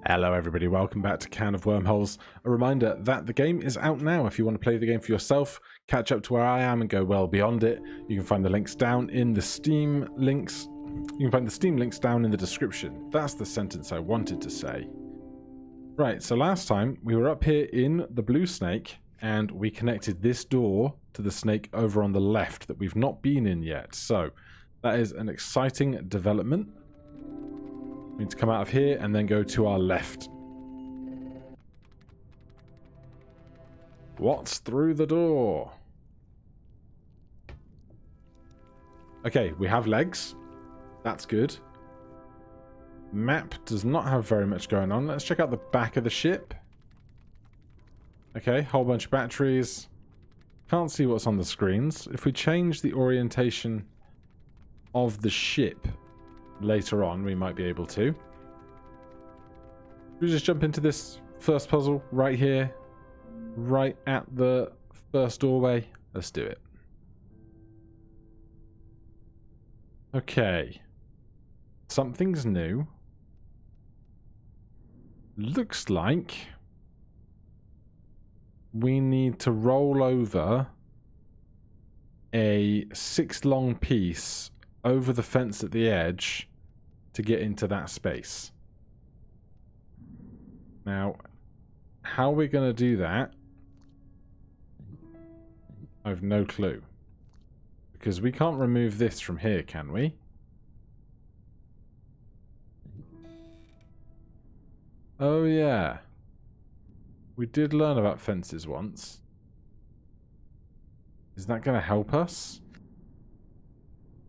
Hello everybody, welcome back to Can of Wormholes. A reminder that the game is out now. If you want to play the game for yourself, catch up to where I am and go well beyond it, you can find the links down in the Steam links. You can find the Steam links down in the description. That's the sentence I wanted to say. Right, so last time we were up here in the blue snake and we connected this door to the snake over on the left that we've not been in yet. So that is an exciting development. We need to come out of here and then go to our left. What's through the door? Okay, we have legs. That's good. Map does not have very much going on. Let's check out the back of the ship. Okay, whole bunch of batteries. Can't see what's on the screens. If we change the orientation of the ship later on, we might be able to. We just jump into this first puzzle right here, right at the first doorway. Let's do it. Okay. Something's new. Looks like we need to roll over a 6-long piece over the fence at the edge to get into that space. Now, how we're going to do that, I have no clue. Because we can't remove this from here, can we? Oh yeah. We did learn about fences once. Is that going to help us?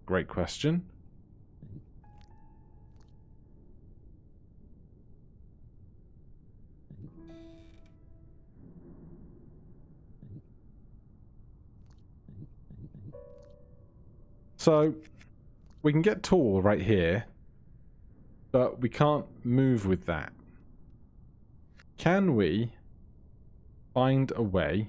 Great question. So, we can get tall right here, but we can't move with that. Can we find a way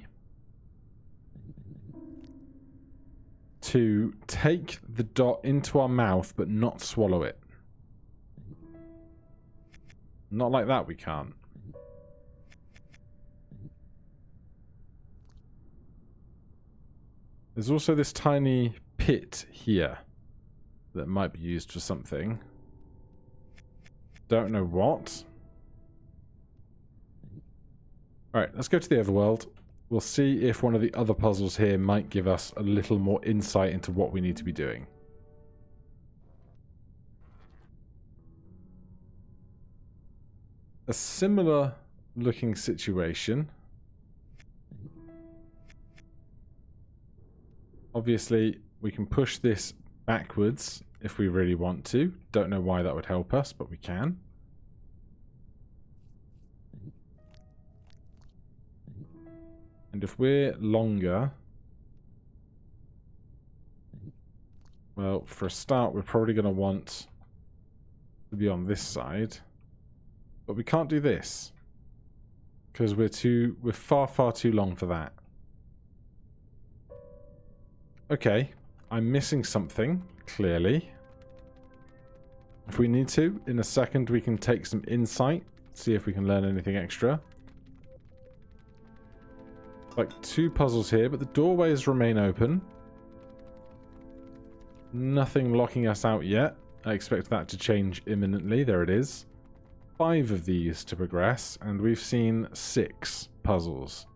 to take the dot into our mouth but not swallow it? Not like that, we can't. There's also this tiny pit here that might be used for something. Don't know what. Alright, let's go to the overworld. We'll see if one of the other puzzles here might give us a little more insight into what we need to be doing. A similar looking situation. Obviously, we can push this backwards if we really want to. Don't know why that would help us, but we can. And if we're longer, well, for a start, we're probably going to want to be on this side. But we can't do this because we're far too long for that. Okay, I'm missing something, clearly. If we need to, in a second we can take some insight, see if we can learn anything extra. Like 2 puzzles here, but the doorways remain open. Nothing locking us out yet. I expect that to change imminently. There it is. 5 of these to progress, and we've seen 6 puzzles.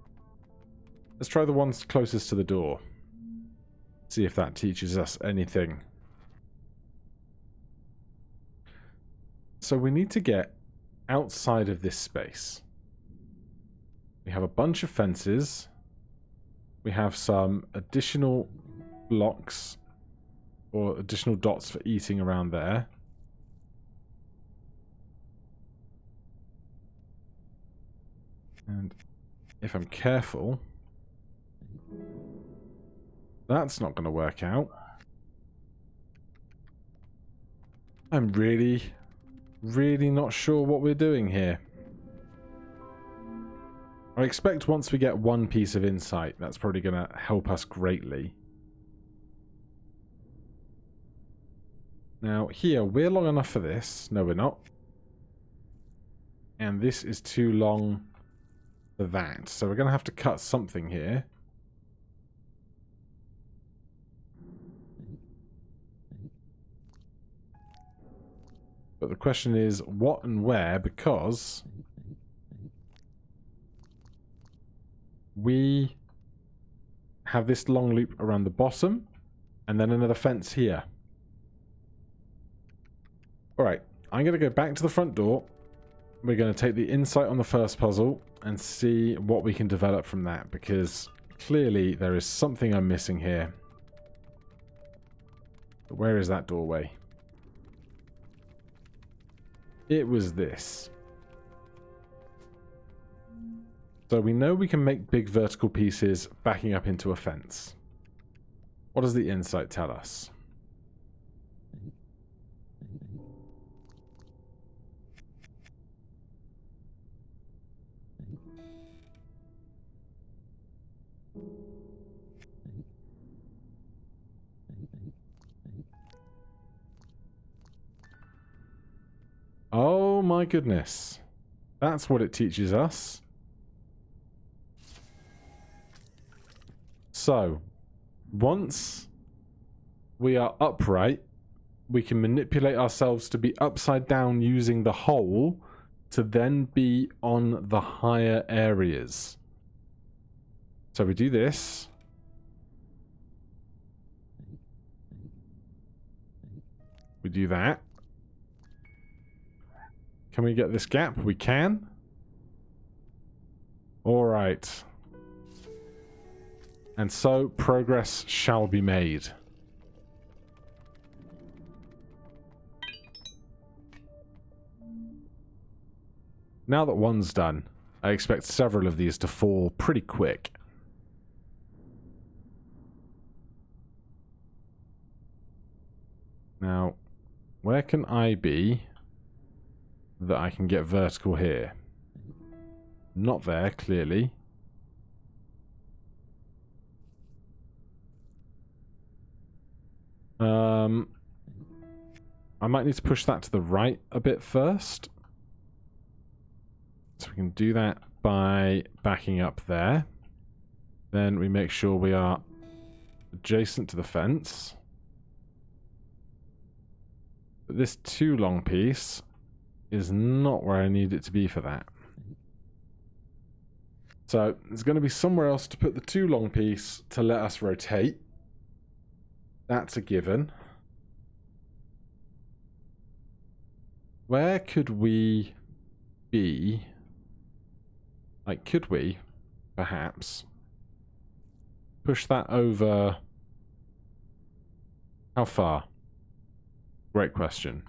Let's try the ones closest to the door. See if that teaches us anything. So we need to get outside of this space. We have a bunch of fences. We have some additional blocks or additional dots for eating around there. And if I'm careful, that's not going to work out. I'm really not sure what we're doing here. I expect once we get one piece of insight, that's probably going to help us greatly. Now, here, we're long enough for this. No, we're not. And this is too long for that. So we're going to have to cut something here. But the question is what and where, because we have this long loop around the bottom and then another fence here. Alright, I'm going to go back to the front door. We're going to take the insight on the first puzzle and see what we can develop from that, because clearly there is something I'm missing here. But where is that doorway? It was this. So we know we can make big vertical pieces backing up into a fence. What does the insight tell us? Oh my goodness. That's what it teaches us. So, once we are upright, we can manipulate ourselves to be upside down using the hole to then be on the higher areas. So we do this. We do that. Can we get this gap? We can. All right. And so progress shall be made. Now that one's done, I expect several of these to fall pretty quick. Now, where can I be that I can get vertical here? Not there, clearly. I might need to push that to the right a bit first. So we can do that by backing up there. Then we make sure we are adjacent to the fence. But this too long piece is not where I need it to be for that. So there's going to be somewhere else to put the too long piece to let us rotate. That's a given. Where could we be? Like, could we, perhaps, push that over? How far? Great question.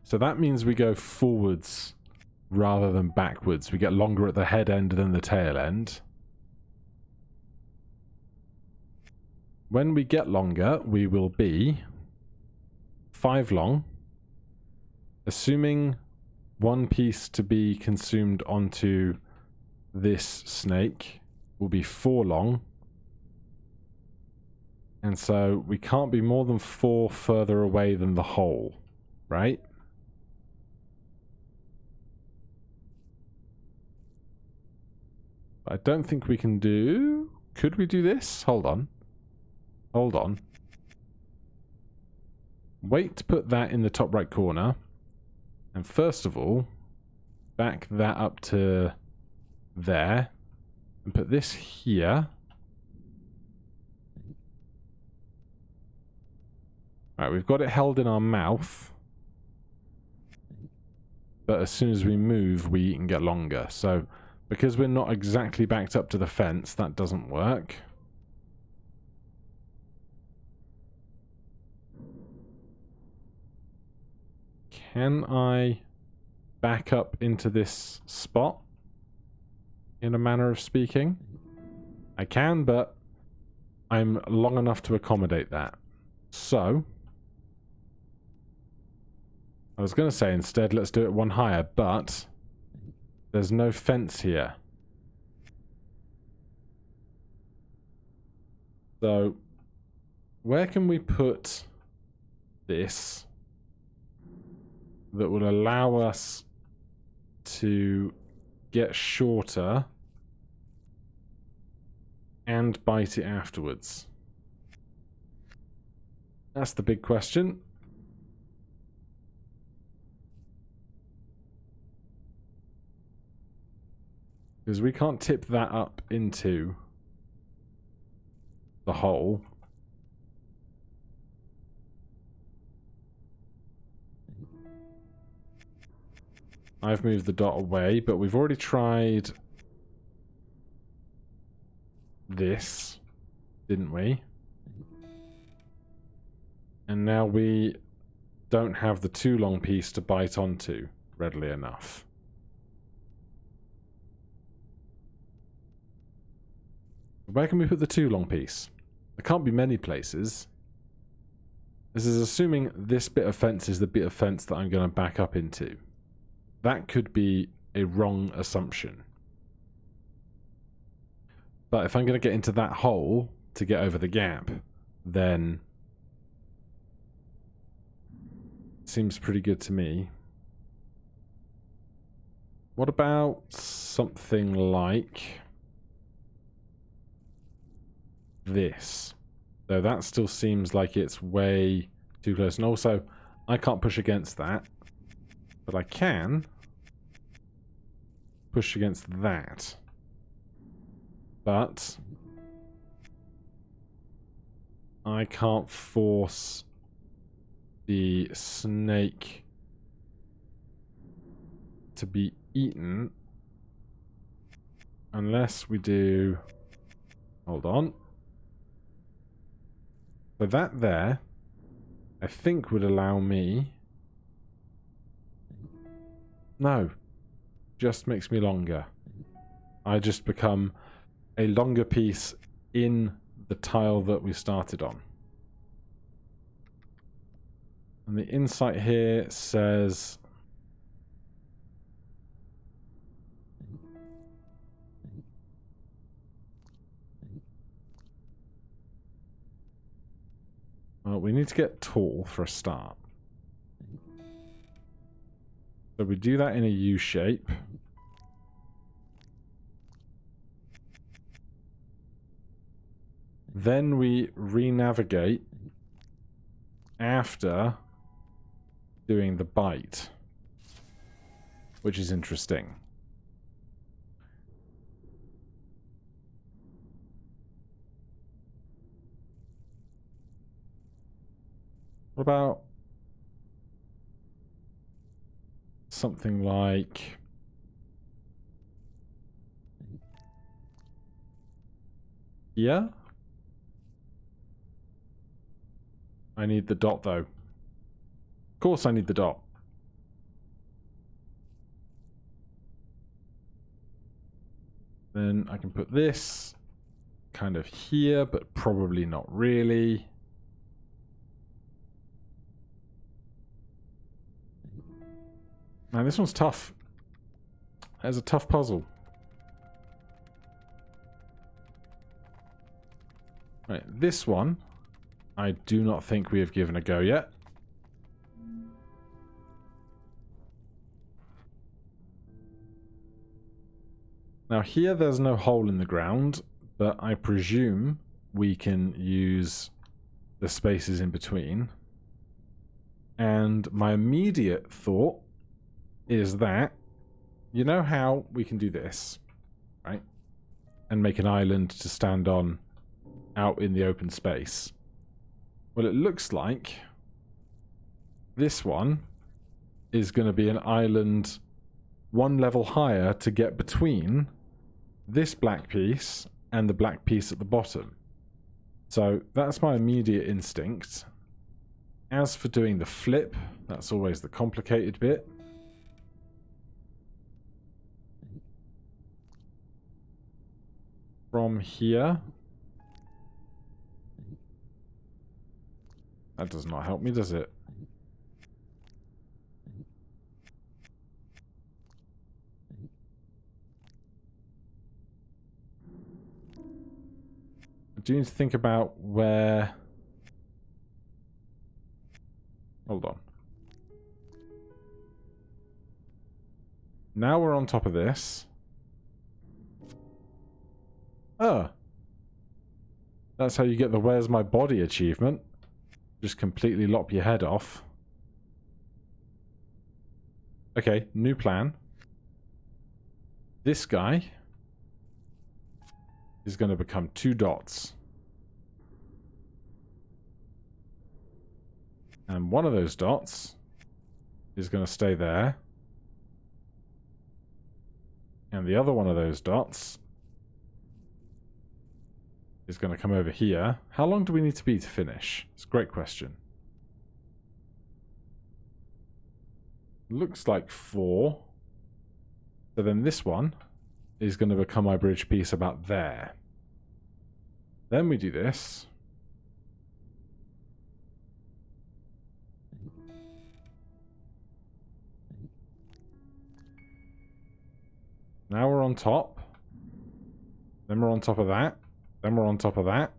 So that means we go forwards rather than backwards. We get longer at the head end than the tail end. When we get longer, we will be 5 long, assuming one piece to be consumed onto this snake will be 4 long. And so we can't be more than 4 further away than the hole, right? I don't think we can do... Could we do this? Hold on. Hold on. Wait to put that in the top right corner. And first of all, back that up to there. And put this here. Right, we've got it held in our mouth. But as soon as we move, we can get longer. So, because we're not exactly backed up to the fence, that doesn't work. Can I back up into this spot? In a manner of speaking? I can, but I'm long enough to accommodate that. So, I was going to say instead, let's do it one higher, but there's no fence here. So, where can we put this that will allow us to get shorter and bite it afterwards? That's the big question. Because we can't tip that up into the hole. I've moved the dot away, but we've already tried this, didn't we? And now we don't have the too long piece to bite onto readily enough. Where can we put the too long piece? There can't be many places. This is assuming this bit of fence is the bit of fence that I'm going to back up into. That could be a wrong assumption. But if I'm going to get into that hole to get over the gap, then it seems pretty good to me. What about something like this? Though that still seems like it's way too close. And also, I can't push against that. But I can push against that. But I can't force the snake to be eaten unless we do... Hold on. So that there, I think would allow me... No. Just makes me longer. I just become a longer piece in the tile that we started on. And the insight here says... Well, we need to get tall for a start. So we do that in a U shape. Then we re-navigate after doing the bite, which is interesting. What about something like here? I need the dot though. Of course I need the dot. Then I can put this kind of here, but probably not really. Man, this one's tough. That's a tough puzzle. Right, this one, I do not think we have given a go yet. Now here there's no hole in the ground, but I presume we can use the spaces in between. And my immediate thought is that, you know how we can do this, right? And make an island to stand on out in the open space. Well, it looks like this one is going to be an island one level higher to get between this black piece and the black piece at the bottom. So that's my immediate instinct. As for doing the flip, that's always the complicated bit. From here, that does not help me, does it? I do need to think about where... Hold on. Now we're on top of this. Oh. That's how you get the Where's My Body achievement. Just completely lop your head off. Okay, new plan. This guy is going to become 2 dots. And one of those dots is going to stay there. And the other one of those dots is going to come over here. How long do we need to be to finish? It's a great question. Looks like 4. So then this one is going to become my bridge piece about there. Then we do this. Now we're on top. Then we're on top of that. Then we're on top of that.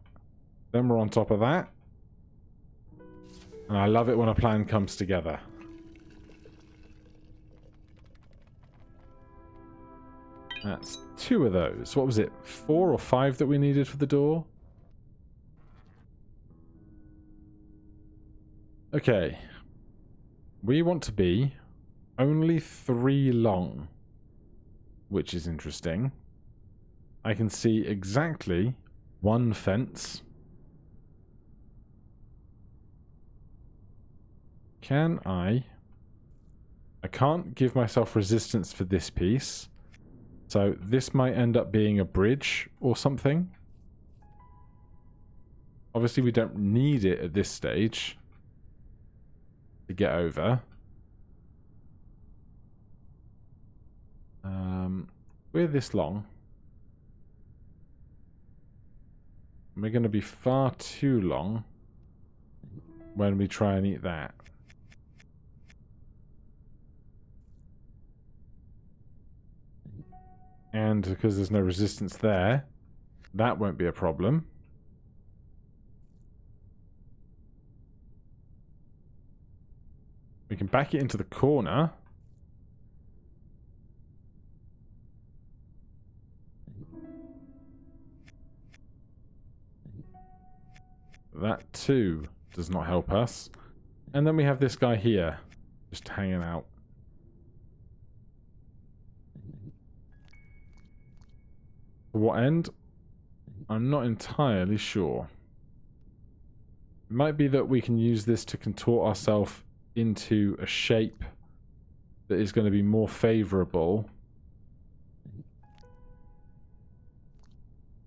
Then we're on top of that. And I love it when a plan comes together. That's 2 of those. What was it? 4 or 5 that we needed for the door? Okay. We want to be only 3 long, which is interesting. I can see exactly 1 fence. Can I can't give myself resistance for this piece. So this might end up being a bridge or something. Obviously we don't need it at this stage to get over. We're this long. We're going to be far too long when we try and eat that. And because there's no resistance there, that won't be a problem. We can back it into the corner. That too does not help us. And then we have this guy here, just hanging out. For what end? I'm not entirely sure. It might be that we can use this to contort ourselves into a shape that is going to be more favourable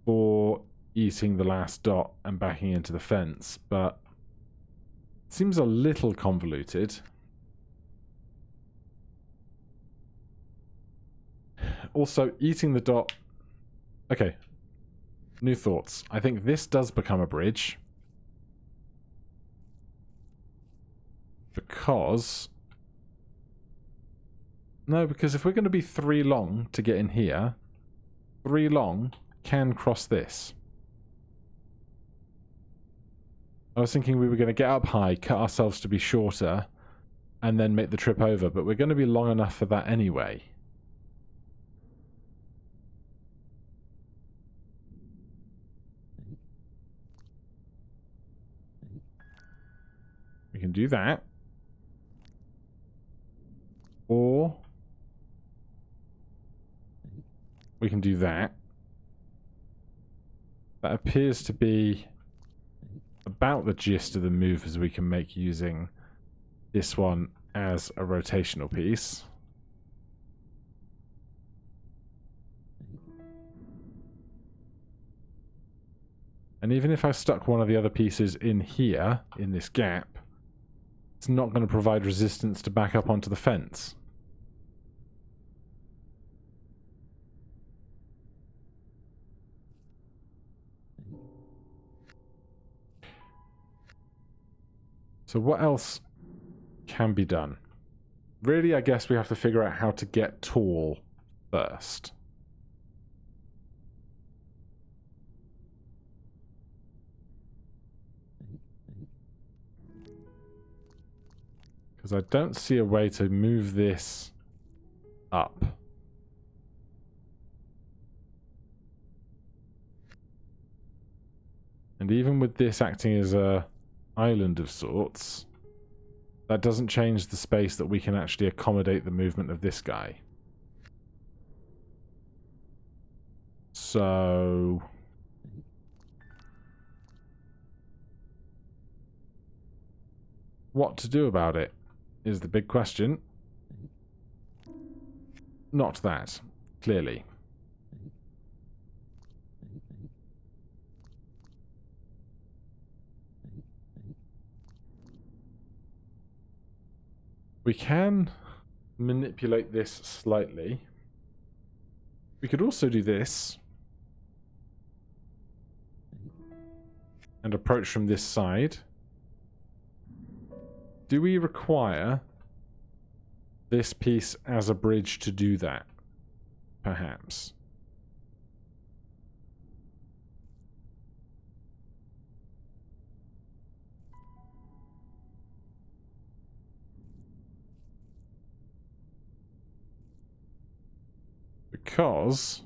for eating the last dot and backing into the fence, but it seems a little convoluted. Also, eating the dot... Okay. New thoughts. I think this does become a bridge. Because... No, because if we're going to be 3 long to get in here, 3 long can cross this. I was thinking we were going to get up high, cut ourselves to be shorter, and then make the trip over, but we're going to be long enough for that anyway. We can do that. Or we can do that. That appears to be about the gist of the moves we can make using this one as a rotational piece. And even if I stuck one of the other pieces in here, in this gap, it's not going to provide resistance to back up onto the fence. So what else can be done? Really, I guess we have to figure out how to get tall first. Because I don't see a way to move this up And even with this acting as a island of sorts, that doesn't change the space that we can actually accommodate the movement of this guy. So... what to do about it is the big question. Not that, clearly. We can manipulate this slightly. We could also do this and approach from this side. Do we require this piece as a bridge to do that? Perhaps. Because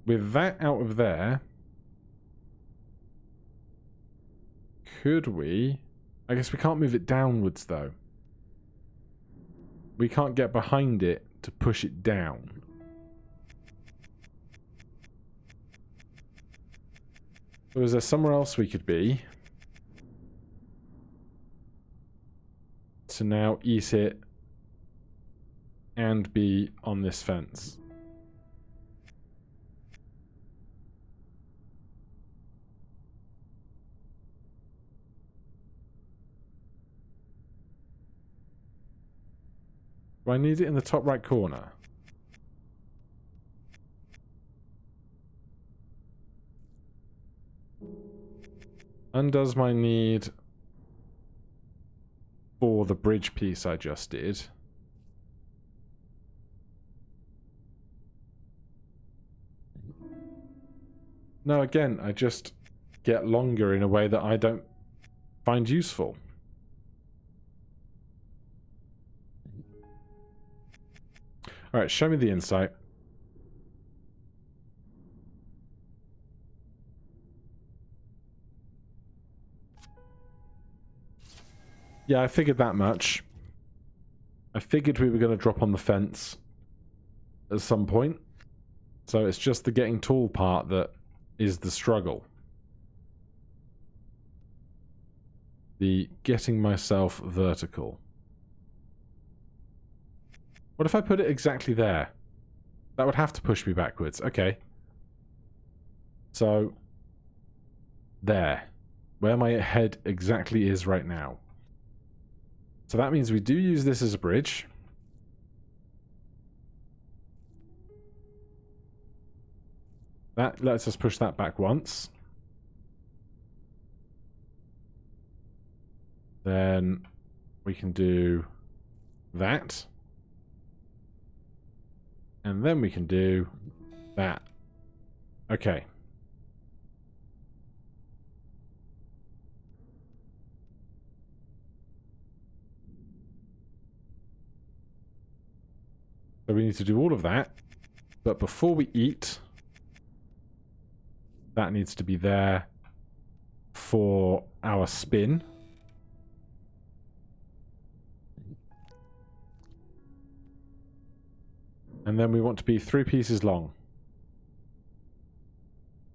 with that out of there, could we... I guess we can't move it downwards, though. We can't get behind it to push it down. So is there somewhere else we could be to now eat it and be on this fence? Do I need it in the top right corner? Undoes my need for the bridge piece I just did. No, again, I just get longer in a way that I don't find useful. Alright, show me the insight. Yeah, I figured that much. I figured we were going to drop on the fence at some point. So it's just the getting tall part that is the struggle. The getting myself vertical. What if I put it exactly there? That would have to push me backwards. Okay. So, there. Where my head exactly is right now. So that means we do use this as a bridge. That lets us push that back once. Then we can do that. And then we can do that. Okay. So we need to do all of that. But before we eat, that needs to be there for our spin. And then we want to be 3 pieces long.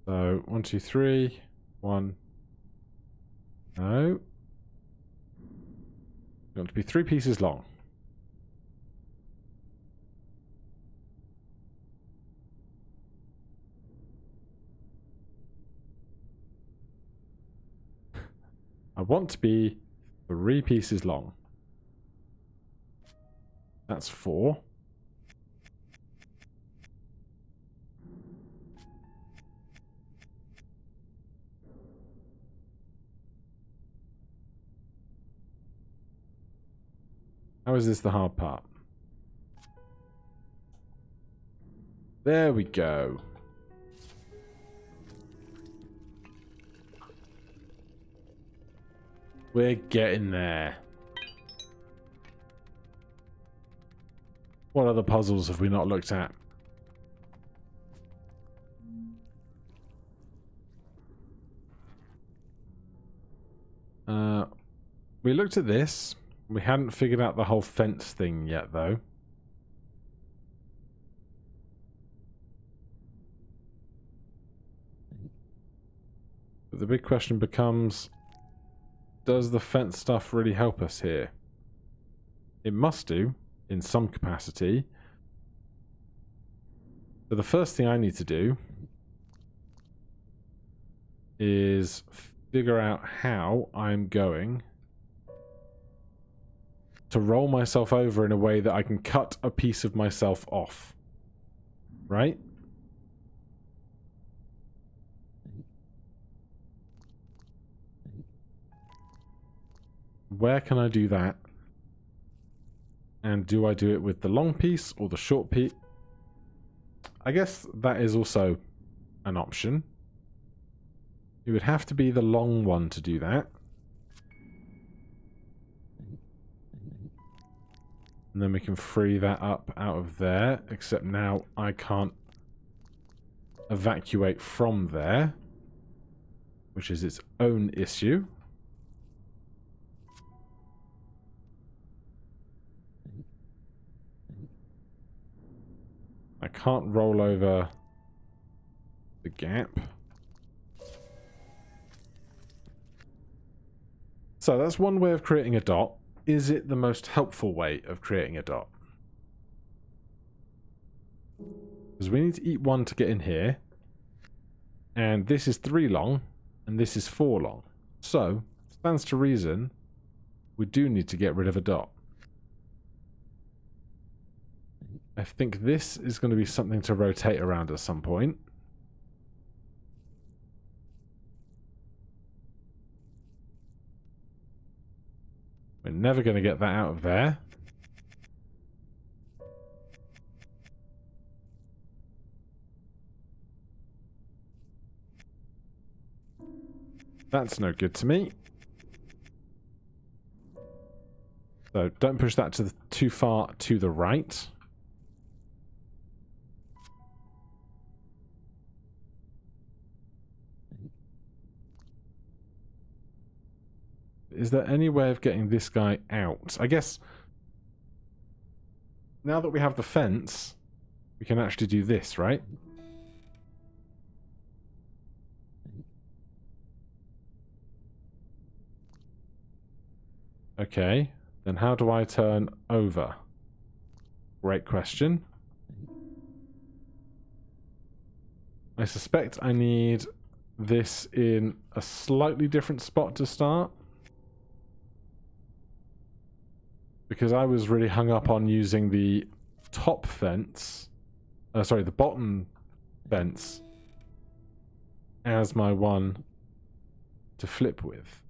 So 1, 2, 3. 1. No. We want to be 3 pieces long. I want to be 3 pieces long. That's 4. How is this the hard part? There we go. We're getting there. What other puzzles have we not looked at? we looked at this. We hadn't figured out the whole fence thing yet, though. But the big question becomes, does the fence stuff really help us here? It must do, in some capacity. So the first thing I need to do is figure out how I'm going to roll myself over in a way that I can cut a piece of myself off. Right? Where can I do that? And do I do it with the long piece or the short piece? I guess that is also an option. It would have to be the long one to do that. And then we can free that up out of there, except now I can't evacuate from there, which is its own issue. I can't roll over the gap. So that's one way of creating a dot. Is it the most helpful way of creating a dot? Because we need to eat 1 to get in here. And this is 3 long, and this is 4 long. So, stands to reason, we do need to get rid of a dot. I think this is going to be something to rotate around at some point. We're never going to get that out of there. That's no good to me. So don't push that to too far to the right. Is there any way of getting this guy out? I guess now that we have the fence, we can actually do this, right? Okay, then how do I turn over? Great question. I suspect I need this in a slightly different spot to start. Because I was really hung up on using the top fence, sorry, the bottom fence as my one to flip with.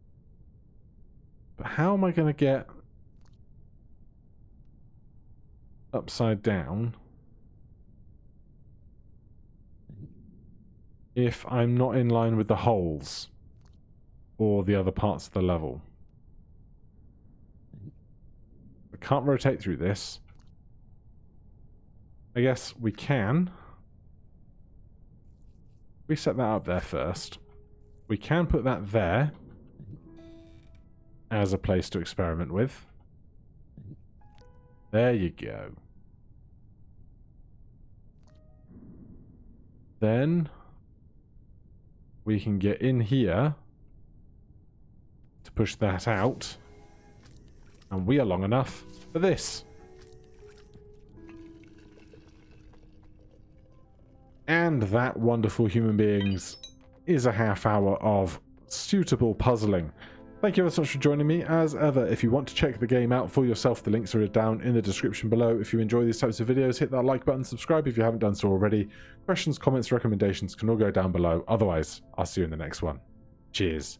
But how am I going to get upside down if I'm not in line with the holes or the other parts of the level? Can't rotate through this. I guess we can. We set that up there first. We can put that there as a place to experiment with. There you go. Then we can get in here to push that out. And we are long enough for this. And that, wonderful human beings, is a half hour of suitable puzzling. Thank you ever so much for joining me. As ever, if you want to check the game out for yourself, the links are down in the description below. If you enjoy these types of videos, hit that like button, subscribe if you haven't done so already. Questions, comments, recommendations can all go down below. Otherwise, I'll see you in the next one. Cheers.